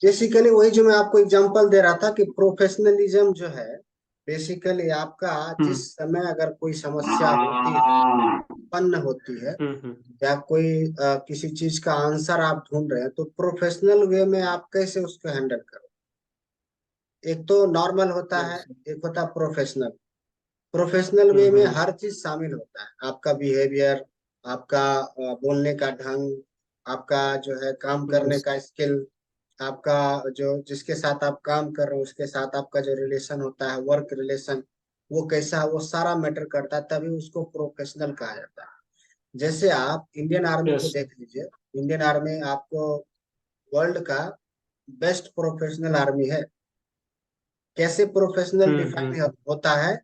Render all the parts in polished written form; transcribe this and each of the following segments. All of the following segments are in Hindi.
बेसिकली वही जो मैं आपको एग्जांपल दे रहा था कि प्रोफेशनलिज्म जो है, बेसिकली आपका हम्म जिस समय अगर कोई समस्या होती है, उत्पन्न होती है, हम्म। या कोई किसी चीज का आंसर आप ढूंढ रहे हैं, तो प्रोफेशनल वे में आप कैसे उसको हैंडल करो। एक तो नॉर्मल होता है, यस एक होता है प्रोफेशनल। प्रोफेशनल वे में हर चीज शामिल होता है, आपका बिहेवियर, आपका बोलने का ढंग, आपका जो है काम करने यस का स्किल, आपका जो जिसके साथ आप काम कर रहे हो उसके साथ आपका जो रिलेशन होता है, वर्क रिलेशन, वो कैसा है, वो सारा मैटर करता है, तभी उसको प्रोफेशनल कहा जाता है। जैसे आप इंडियन आर्मी को यस देख लीजिए। इंडियन आर्मी आपको वर्ल्ड का बेस्ट प्रोफेशनल आर्मी है। कैसे प्रोफेशनल डिफाइन हम्म। होता है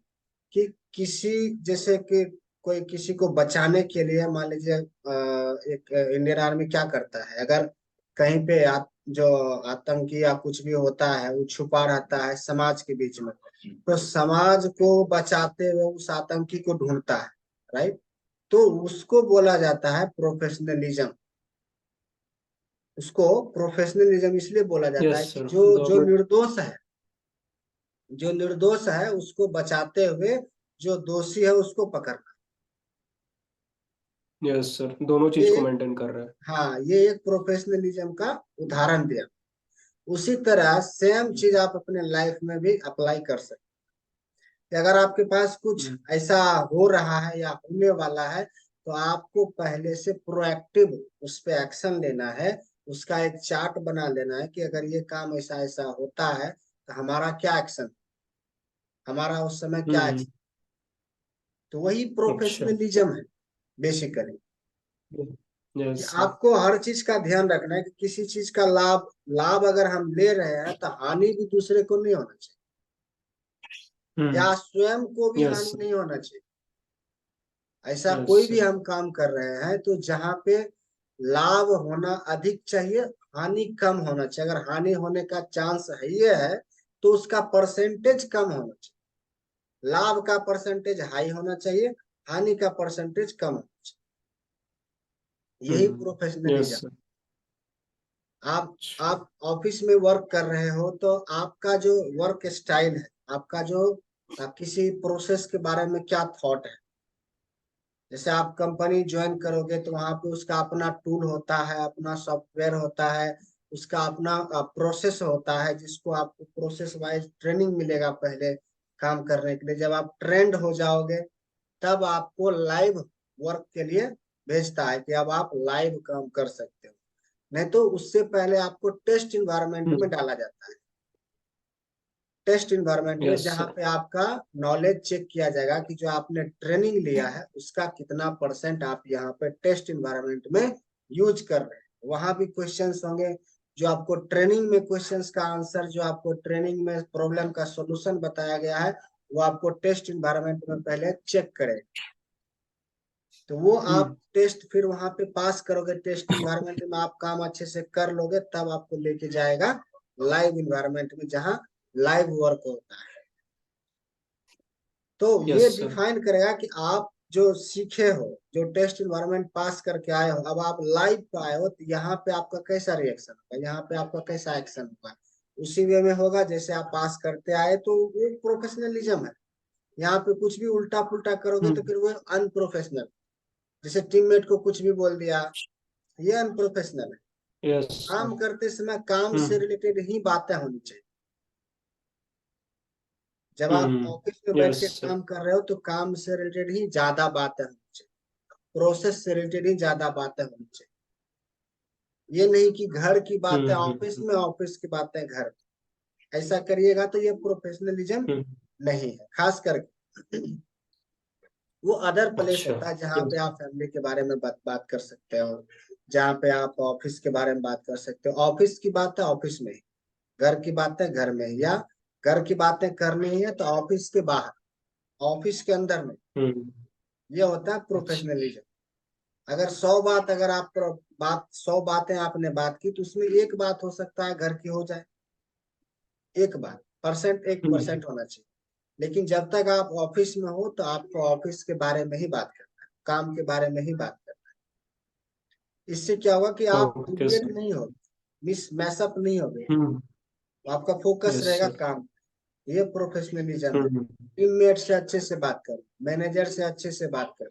कि किसी, जैसे कि कोई किसी को बचाने के लिए, मान लीजिए एक इंडियन आर्मी क्या करता है, अगर कहीं पे जो आतंकी या कुछ भी होता है वो छुपा रहता है समाज के बीच में, तो समाज को बचाते हुए उस आतंकी को ढूंढता है, राइट। तो उसको बोला जाता है प्रोफेशनलिज्म। उसको प्रोफेशनलिज्म इसलिए बोला जाता यस है कि सर, जो जो गवर्नमेंट। निर्दोष है, जो निर्दोष है उसको बचाते हुए जो दोषी है उसको पकड़ना। यस सर, दोनों चीज ये को एक, मेंटेन कर रहा है। हाँ, ये एक प्रोफेशनलिज्म का उदाहरण दिया। उसी तरह सेम चीज आप अपने लाइफ में भी अप्लाई कर सकते हैं कि अगर आपके पास कुछ हम्म ऐसा हो रहा है या होने वाला है, तो आपको पहले से प्रोएक्टिव उस पे एक्शन लेना है। उसका एक चार्ट बना लेना है कि अगर ये काम ऐसा ऐसा होता है तो हमारा क्या एक्शन, हमारा उस समय क्या हम्म। एक्शन। तो वही अच्छा। प्रोफेशनलिज्म है बेसिकली, कि यस सर। आपको हर चीज का ध्यान रखना है कि किसी चीज का लाभ लाभ अगर हम ले रहे हैं तो हानि भी दूसरे को नहीं होना चाहिए, हम्म। या स्वयं को भी यस हानि सर। नहीं होना चाहिए। ऐसा यस कोई भी सर। हम काम कर रहे हैं तो जहाँ पे लाभ होना अधिक चाहिए, हानि कम होना चाहिए। अगर हानि होने का चांस है ये है, तो उसका परसेंटेज कम होना चाहिए। लाभ का परसेंटेज हाई होना चाहिए, हानि का परसेंटेज कम होना चाहिए। यही यस प्रोफेशनलिज्म। सर। आप ऑफिस में वर्क कर रहे हो तो आपका जो वर्क स्टाइल है, आपका जो किसी प्रोसेस के बारे में क्या थॉट है। जैसे आप कंपनी ज्वाइन करोगे तो वहां पे उसका अपना टूल होता है, अपना सॉफ्टवेयर होता है, उसका अपना प्रोसेस होता है, जिसको आपको प्रोसेस वाइज ट्रेनिंग मिलेगा पहले काम करने के लिए। जब आप ट्रेंड हो जाओगे तब आपको लाइव वर्क के लिए भेजता है कि अब आप लाइव काम कर सकते हो। नहीं तो उससे पहले आपको टेस्ट इन्वायरमेंट में डाला जाता है। टेस्ट इन्वायरमेंट में यस जहाँ सर। पे आपका नॉलेज चेक किया जाएगा कि जो आपने ट्रेनिंग लिया है उसका कितना परसेंट आप यहाँ पे टेस्ट इन्वायरमेंट में यूज कर रहे हैं। वहां भी क्वेश्चंस होंगे, जो आपको ट्रेनिंग में क्वेश्चंस का आंसर, जो आपको ट्रेनिंग में प्रॉब्लम का सॉल्यूशन बताया गया है, वो आपको टेस्ट इन्वायरमेंट में पहले चेक करें। तो वो आप हम्म। टेस्ट फिर वहां पे पास करोगे, टेस्ट इन्वायरमेंट में आप काम अच्छे से कर लोगे, तब आपको लेके जाएगा लाइव इन्वायरमेंट में जहाँ लाइव वर्क होता है। तो ये यस सर। डिफाइन करेगा कि आप जो सीखे हो, जो टेस्ट इन्वायरमेंट पास करके आए हो, अब आप लाइव पे आए हो, तो यहाँ पे आपका कैसा रिएक्शन होगा, यहाँ पे आपका कैसा एक्शन होगा। उसी वे में होगा जैसे आप पास करते आए, तो वो प्रोफेशनलिज्म है। यहाँ पे कुछ भी उल्टा पुल्टा करोगे तो हम्म। फिर वो अनप्रोफेशनल। जैसे टीममेट को कुछ भी बोल दिया, ये अनप्रोफेशनल है। Yes sir. काम करते समय काम से हम्म रिलेटेड ही बातें होनी चाहिए। जब आप ऑफिस में बैठ यस के सर। काम कर रहे हो तो काम से रिलेटेड ही ज्यादा बातें होनी चाहिए, प्रोसेस से रिलेटेड ही ज्यादा बातें होनी चाहिए। ये नहीं कि घर की बातें ऑफिस हम्म। में, ऑफिस की बातें घर में। ऐसा करिएगा तो ये प्रोफेशनलिज्म हम्म। नहीं है। खास करके वो अदर प्लेस अच्छा। होता है जहाँ पे यस। आप फैमिली के बारे में बात कर सकते हो, जहाँ पे आप ऑफिस के बारे में बात कर सकते हो। ऑफिस की बात है ऑफिस में ही, घर की बातें घर में ही, या घर की बातें करनी ही है तो ऑफिस के बाहर, ऑफिस के अंदर में। हम्म। ये होता है अच्छा। प्रोफेशनलिज्म। अगर 100 बात, अगर आप बात 100 बातें आपने बात की, तो उसमें एक बात हो सकता है घर की हो जाए, एक बात परसेंट, 1% होना चाहिए। लेकिन जब तक आप ऑफिस में हो तो आपको ऑफिस के बारे में ही बात करना है, काम के बारे में ही बात करना है। इससे क्या होगा कि आप ओके डिविएट सर। नहीं हो, मिस मैसअप नहीं होगे, हम्म। तो आपका फोकस यस रहेगा सर। काम। ये प्रोफेशनलिज्म है। हम्म। टीममेट से अच्छे से बात करो, मैनेजर से अच्छे से बात करो,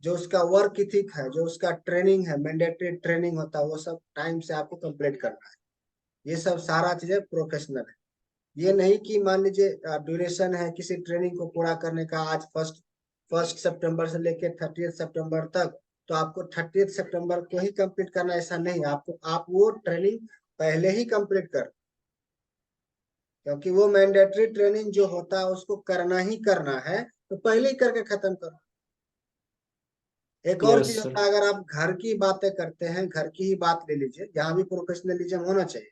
जो उसका वर्क इथिक है, जो उसका ट्रेनिंग है, मैंडेटरी ट्रेनिंग होता है, वो सब टाइम से आपको कंप्लीट करना है। ये सब सारा चीजें प्रोफेशनल है। ये नहीं कि मान लीजिए ड्यूरेशन है किसी ट्रेनिंग को पूरा करने का, आज फर्स्ट फर्स्ट सितंबर से लेकर 30 सितंबर तक, तो आपको 30 सितंबर को ही कंप्लीट करना, ऐसा नहीं। आपको आप वो ट्रेनिंग पहले ही कंप्लीट कर, क्योंकि वो मैंडेटरी ट्रेनिंग जो होता है उसको करना ही करना है, तो पहले ही करके खत्म करो। एक और यस चीज सर। होता है, अगर आप घर की बातें करते हैं, घर की ही बात ले लीजिए, यहाँ भी प्रोफेशनलिज्म होना चाहिए।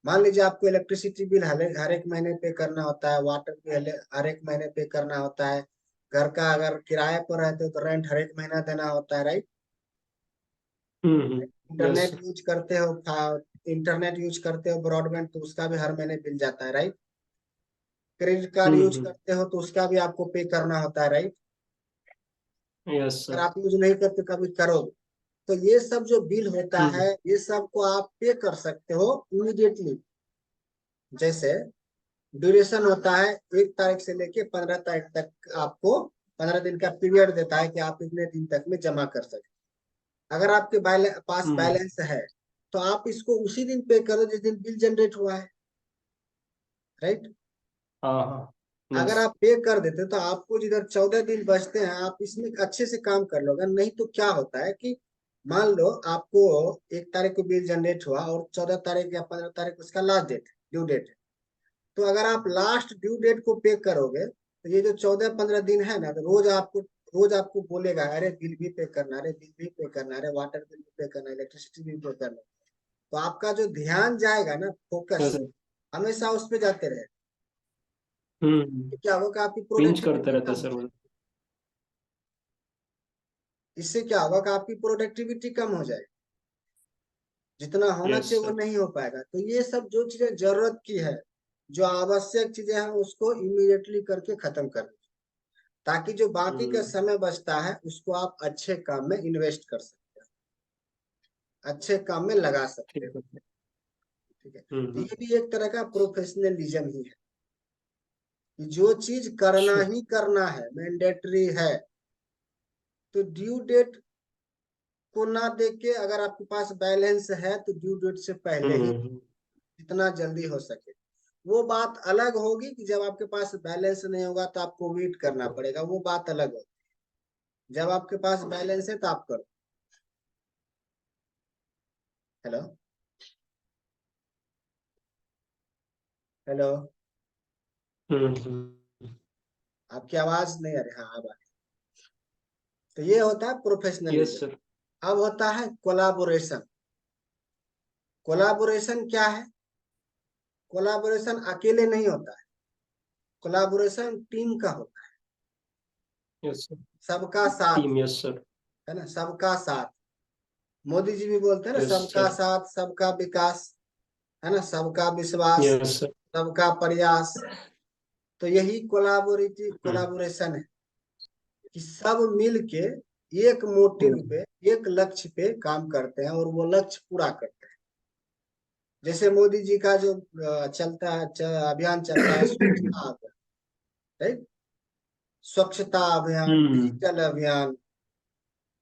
मान लीजिए आपको इलेक्ट्रिसिटी बिल हर एक महीने पे करना होता है, वाटर बिल हर एक महीने पे करना होता है, घर का अगर किराए पर रहते हो तो रेंट हर एक महीना देना होता है, right. Yes internet sir. Use करते हो, इंटरनेट यूज करते हो ब्रॉडबैंड, तो उसका भी हर महीने बिल जाता है, राइट। क्रेडिट कार्ड यूज हम्म। करते हो तो उसका भी आपको पे करना होता है, राइट। यस अगर सर। आप यूज नहीं करते कभी करोगे, तो ये सब जो बिल होता हम्म। है, ये सब को आप पे कर सकते हो इमीडिएटली। जैसे ड्यूरेशन होता है 1 तारीख से लेके 15 तारीख तक, आपको 15 दिन का पीरियड देता है कि आप इतने दिन तक में जमा कर सकते। अगर आपके पास हम्म। बैलेंस है, तो आप इसको उसी दिन पे करो जिस दिन बिल जनरेट हुआ है, राइट। हाँ हाँ। अगर यस। आप पे कर देते तो आपको जिधर 14 दिन बचते हैं, आप इसमें अच्छे से काम कर लोगे। नहीं तो क्या होता है कि मान लो आपको 1 तारीख को बिल जनरेट हुआ और 14 तारीख या 15 तारीख उसका लास्ट डेट, ड्यू डेट है। तो अगर आप लास्ट ड्यू डेट को पे करोगे, तो ये जो 14-15 दिन है ना, तो रोज आपको बोलेगा, अरे बिल भी पे करना, अरे बिल भी पे करना, अरे वाटर बिल भी पे करना, इलेक्ट्रिसिटी बिल पे करना। तो आपका जो ध्यान जाएगा ना, यस फोकस सर। हमेशा उस पे जाते रहे। हम्म। तो क्या होगा, आपकी पिंच करते प्रोडक्टिविटी रहते कम हैं हो सर जाएगी। वो। इससे क्या होगा कि आपकी प्रोडक्टिविटी कम हो जाएगी, जितना होना यस चाहिए वो सर। नहीं हो पाएगा। तो ये सब जो चीजें जरूरत की है, जो आवश्यक चीजें हैं, उसको इमीडिएटली करके खत्म कर दीजिए, ताकि जो बाकी का हम्म। समय बचता है उसको आप अच्छे काम में इन्वेस्ट कर सकते हो, अच्छे काम में लगा सकते ठीक हो। है। ठीक है, तो हम्म। ये भी एक तरह का प्रोफेशनलिज्म ही है, कि जो चीज करना अच्छा। ही करना है, मैंडेटरी है, तो ड्यू डेट को ना देख के, अगर आपके पास बैलेंस है तो ड्यू डेट से पहले ही, हम्म। जितना जल्दी हो सके। वो बात अलग होगी कि जब आपके पास बैलेंस नहीं होगा तो आपको वेट करना पड़ेगा, वो बात अलग होगी। जब आपके पास बैलेंस है तो आप करो। हेलो, हेलो, हम्म। आपकी आवाज नहीं आ रही, हाँ अब आ रही। तो ये होता है यस प्रोफेशनलिज्म। सर। अब होता है कोलाबोरेशन। कोलाबोरेशन क्या है? कोलाबोरेशन अकेले नहीं होता है, कोलाबोरेशन टीम का होता है। Yes sir. सबका साथ, टीम। Yes sir. है ना, सबका साथ। मोदी जी भी बोलते हैं ना, यस सबका सर। साथ सबका विकास, है ना, सबका विश्वास, यस सर। सबका प्रयास। तो यही कोलाबोरेटिव हम्म। कोलाबोरेशन है, कि सब मिल के एक मोटिव पे, एक लक्ष्य पे काम करते हैं और वो लक्ष्य पूरा करते हैं। जैसे मोदी जी का जो चलता है, अभियान चल रहा है, स्वच्छता अभियान, राइट। स्वच्छता अभियान, हम्म। डिजिटल अभियान,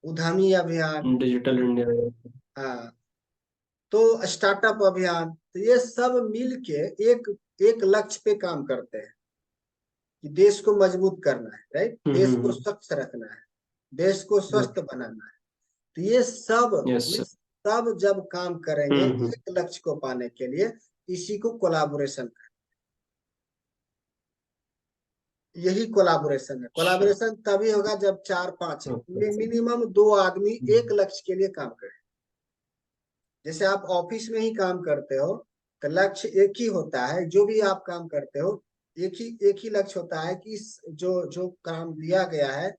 उद्यमी अभियान, डिजिटल इंडिया। हाँ, तो स्टार्टअप अभियान, तो ये सब मिल के एक एक लक्ष्य पे काम करते हैं, कि देश को मजबूत करना है, राइट, देश को हम्म। स्वच्छ रखना है, देश को स्वस्थ बनाना है। तो ये सब यस ये सर। सब जब काम करेंगे हम्म। एक लक्ष्य को पाने के लिए, इसी को कोलाबोरेशन, यही कोलाबोरेशन है। अच्छा। कोलाबोरेशन तभी होगा जब 4-5 ओके सर। मिनिमम 2 आदमी एक हम्म। लक्ष्य के लिए काम करें। जैसे आप ऑफिस में ही काम करते हो, तो लक्ष्य एक ही होता है, जो भी आप काम करते हो, एक ही लक्ष्य होता है कि जो जो काम दिया गया है,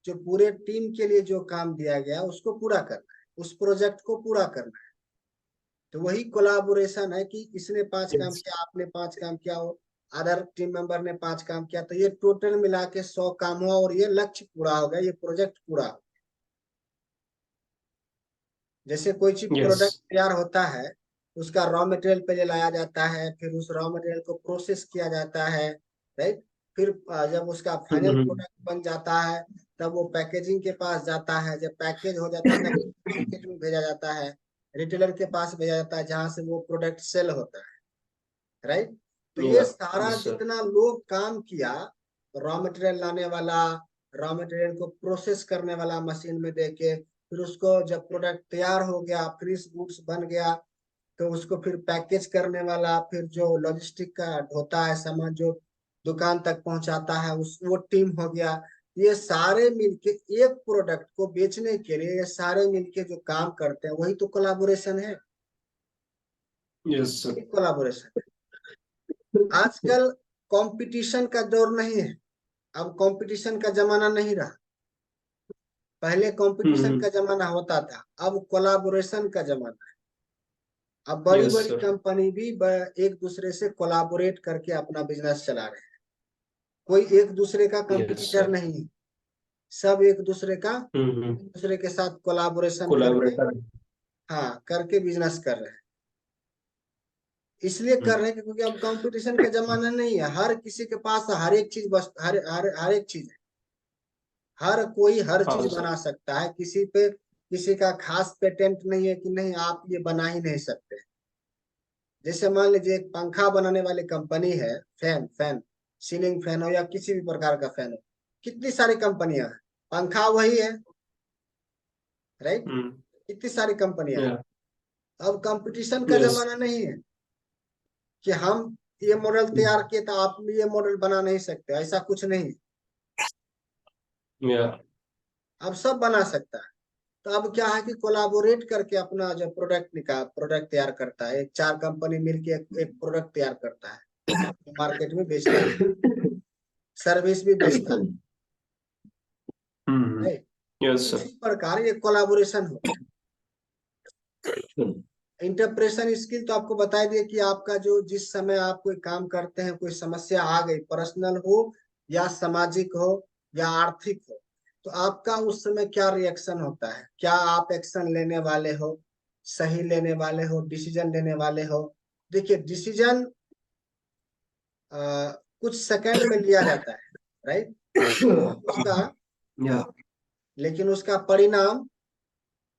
जो पूरे टीम के लिए जो काम दिया गया है उसको पूरा करना है, उस प्रोजेक्ट को पूरा करना है। तो वही कोलाबोरेशन है, कि इसने 5 काम यस। किया, आपने 5 काम किया, और अदर टीम मेंबर ने 5 काम किया, तो ये टोटल मिला के 100 काम हुआ और ये लक्ष्य पूरा हो गया, ये प्रोजेक्ट पूरा हो गया। जैसे कोई चीज यस। प्रोडक्ट तैयार होता है, उसका रॉ मटेरियल पहले लाया जाता है, फिर उस रॉ मटेरियल को प्रोसेस किया जाता है, राइट। फिर जब उसका फाइनल प्रोडक्ट बन जाता है तब वो पैकेजिंग के पास जाता है, जब पैकेज हो जाता है तब मार्केट में भेजा जाता है, रिटेलर के पास भेजा जाता है जहां से वो प्रोडक्ट सेल होता है, राइट। तो ये Yeah. सारा Yes, sir. जितना लोग काम किया, रॉ मटेरियल लाने वाला, रॉ मटेरियल को प्रोसेस करने वाला मशीन में देके, फिर उसको जब प्रोडक्ट तैयार हो गया, फिनिश गुड्स बन गया, तो उसको फिर पैकेज करने वाला, फिर जो लॉजिस्टिक का होता है सामान जो दुकान तक पहुंचाता है उस वो टीम हो गया। ये सारे मिलके एक प्रोडक्ट को बेचने के लिए ये सारे मिलके जो काम करते हैं वही तो कोलाबोरेशन है, Yes, sir. कोलाबोरेशन है। आजकल कंपटीशन का दौर नहीं है, अब कंपटीशन का जमाना नहीं रहा। पहले कंपटीशन का जमाना होता था, अब कोलाबोरेशन का जमाना है। अब बड़ी Yes, बड़ी sir. कंपनी भी एक दूसरे से कोलाबोरेट करके अपना बिजनेस चला रहे हैं। कोई एक दूसरे का Yes, कंपटीटर sir. नहीं है, सब एक दूसरे का Mm-hmm. एक दूसरे के साथ कोलाबोरेशन करके, Collaborator. हाँ, करके बिजनेस कर रहे हैं। इसलिए कर रहे हैं क्योंकि अब कंपटीशन का जमाना नहीं है, हर किसी के पास हर एक चीज, बस हर एक चीज है, हर कोई हर हाँ चीज सर. बना सकता है। किसी पे किसी का खास पेटेंट नहीं है कि नहीं आप ये बना ही नहीं सकते। जैसे मान लीजिए एक पंखा बनाने वाली कंपनी है, फैन फैन सीलिंग फैन हो या किसी भी प्रकार का फैन हो, कितनी सारी कंपनियां हैं, पंखा वही है, राइट। Mm. कितनी सारी कंपनियां हैं। Yeah. अब कंपटीशन का Yes. जमाना नहीं है कि हम ये मॉडल तैयार किए तो आप भी ये मॉडल बना नहीं सकते, ऐसा कुछ नहीं। Yeah. अब सब बना सकता है। तो अब क्या है कि कोलाबोरेट करके अपना जो प्रोडक्ट तैयार करता है, एक चार कंपनी मिलके एक प्रोडक्ट तैयार करता है, मार्केट में बेचता है, सर्विस भी बेचता Mm-hmm. है। Yes, sir. इसी प्रकार ये कोलाबोरेशन हो। इंटरप्रेशन स्किल तो आपको बता दिए कि आपका जो जिस समय आप कोई काम करते हैं, कोई समस्या आ गई, पर्सनल हो या सामाजिक हो या आर्थिक हो, तो आपका उस समय क्या रिएक्शन होता है, क्या आप एक्शन लेने वाले हो, सही लेने वाले हो, डिसीजन लेने वाले हो। देखिए डिसीजन कुछ सेकंड में लिया जाता है, राइट। उसका Yeah. लेकिन उसका परिणाम,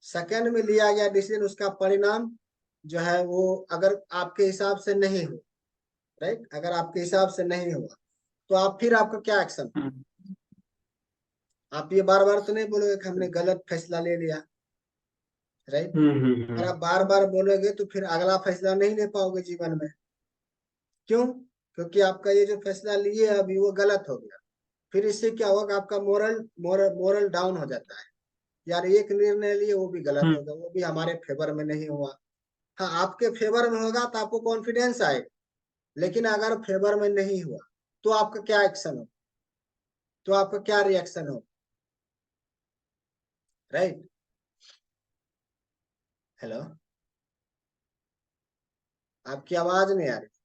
सेकंड में लिया गया डिसीजन, उसका परिणाम जो है वो अगर आपके हिसाब से नहीं हो, राइट, अगर आपके हिसाब से नहीं हुआ तो आप फिर आपका क्या एक्शन। Mm. आप ये बार बार तो नहीं बोलोगे कि हमने गलत फैसला ले लिया, राइट। अगर Mm-hmm. आप बार बार बोलोगे तो फिर अगला फैसला नहीं ले पाओगे जीवन में। क्यों? क्योंकि आपका ये जो फैसला लिए अभी वो गलत हो गया। फिर इससे क्या होगा, आपका मोरल मोरल मोरल डाउन हो जाता है। यार एक निर्णय लिए वो भी गलत हो गया, वो भी हमारे फेवर में नहीं हुआ। हाँ, आपके फेवर में होगा तो आपको कॉन्फिडेंस आएगा, लेकिन अगर फेवर में नहीं हुआ तो आपका क्या एक्शन हो, तो आपका क्या रिएक्शन हो, राइट। हेलो, आपकी आवाज नहीं आ रही।